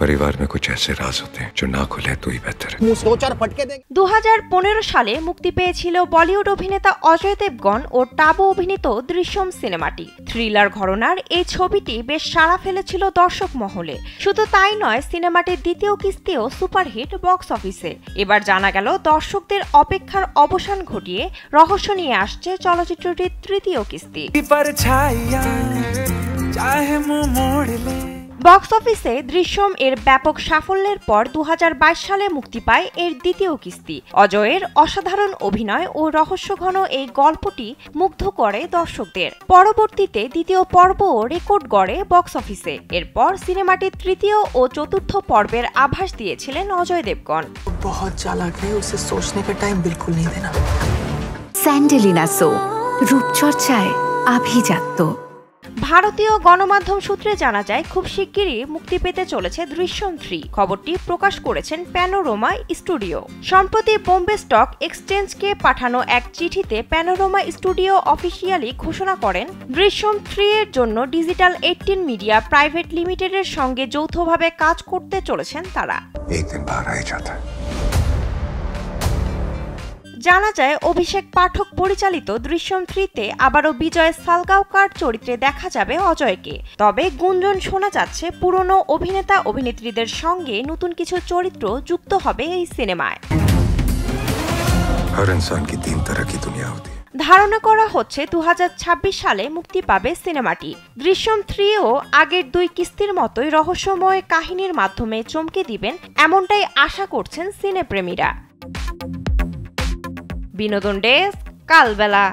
परिवार में कुछ ऐसे राज होते हैं जो ना खुले तो ही बेहतर है। 2015 সালে মুক্তি পেয়েছিল বলিউড অভিনেতা অজয় দেবগন ও টাবু অভিনীত দৃশ্যম সিনেমাটি। থ্রিলার ঘরানার এই ছবিটি বেশ সাড়া ফেলেছিল দর্শক মহলে। শুধু তাই নয়, সিনেমাটির দ্বিতীয় কিস্তিও সুপারহিট বক্স অফিসে। এবার জানা গেল দর্শকদের অপেক্ষার অবসান ঘটিয়ে রহস্য নিয়ে আসছে চলচ্চিত্রটির তৃতীয় কিস্তি। বক্স অফিসে দৃশ্যম এর ব্যাপক সাফল্যের পর 2022 সালে মুক্তি পায় এর দ্বিতীয় কিস্তি। অজয়ের অসাধারণ অভিনয় ও রহস্যঘন এই গল্পটি মুগ্ধ করে দর্শকদের। পরবর্তীতে দ্বিতীয় পর্বও রেকর্ড গড়ে বক্স অফিসে। এরপর সিনেমাটির তৃতীয় ও চতুর্থ পর্বের আভাস দিয়েছিলেন অজয় দেবগন। बहुत चालाक है, उसे सोचने का टाइम बिल्कुल नहीं देना। স্যান্ডেলিনা সো, রূপচর্চায় আভিজাত্য। ভারতীয় গণমাধ্যম সূত্রে জানা যায়, খুব শিগগিরই মুক্তি পেতে চলেছে দৃশ্যম 3। খবরটি প্রকাশ করেছেন প্যানোরামা স্টুডিও। সম্প্রতি বোম্বে স্টক এক্সচেঞ্জকে পাঠানো এক চিঠিতে প্যানোরামা স্টুডিও অফিসিয়ালি ঘোষণা করেন, দৃশ্যম 3 এর জন্য ডিজিটাল 18 মিডিয়া প্রাইভেট লিমিটেডের সঙ্গে যৌথভাবে কাজ করতে চলেছেন তারা। জানা যায়, অভিষেক পাঠক পরিচালিত দৃশ্যম 3-তে আবারও বিজয় সালগাওকার চরিত্রে দেখা যাবে অজয়কে। তবে গুঞ্জন শোনা যাচ্ছে, পুরনো অভিনেতা অভিনেত্রীদের সঙ্গে নতুন কিছু চরিত্র যুক্ত হবে এই সিনেমায়। ধারণা করা হচ্ছে 2026 সালে মুক্তি পাবে সিনেমাটি। দৃশ্যম 3ও আগের দুই কিস্তির মতোই রহস্যময় কাহিনীর মাধ্যমে চমকে দিবেন, এমনটাই আশা করছেন সিনেপ্রেমীরা। বিনোদন ডেস্ক, কালবেলা।